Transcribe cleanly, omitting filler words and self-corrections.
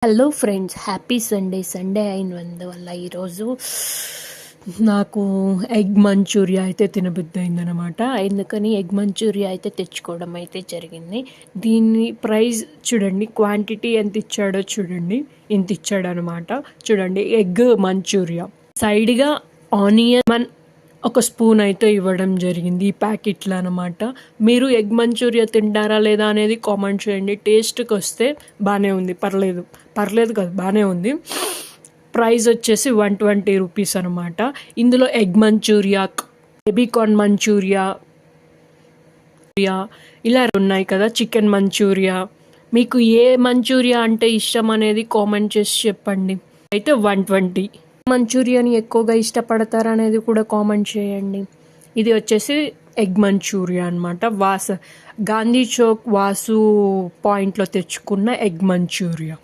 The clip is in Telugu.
హలో ఫ్రెండ్స్, హ్యాపీ సండే అయినందువల్ల ఈరోజు నాకు ఎగ్ మంచూరియా అయితే తినబుద్ధి అయిందనమాట. ఎందుకని ఎగ్ మంచూరియా అయితే తెచ్చుకోవడం అయితే జరిగింది. దీని ప్రైస్ చూడండి, క్వాంటిటీ ఎంత ఇచ్చాడో చూడండి, ఇంత ఇచ్చాడనమాట. చూడండి, ఎగ్ మంచూరియా సైడ్గా ఆనియన్ ఒక స్పూన్ అయితే ఇవ్వడం జరిగింది ఈ ప్యాకెట్లో అనమాట. మీరు ఎగ్ మంచూరియా తింటారా లేదా అనేది కామెంట్ చేయండి. టేస్ట్కి వస్తే బాగానే ఉంది, పర్లేదు కాదు, బాగానే ఉంది. ప్రైస్ వచ్చేసి 120 రూపీస్ అనమాట. ఇందులో ఎగ్ మంచూరియా, బేబీకార్న్ మంచూరియా ఇలా ఉన్నాయి కదా, చికెన్ మంచూరియా. మీకు ఏ మంచూరియా అంటే ఇష్టం అనేది కామెంట్ చేసి చెప్పండి. అయితే 120. మంచూరియాని ఎక్కువగా ఇష్టపడతారు అనేది కూడా కామెంట్ చేయండి. ఇది వచ్చేసి ఎగ్ మంచూరియా అనమాట. గాంధీ చౌక్ వాసు పాయింట్లో తెచ్చుకున్న ఎగ్ మంచూరియా.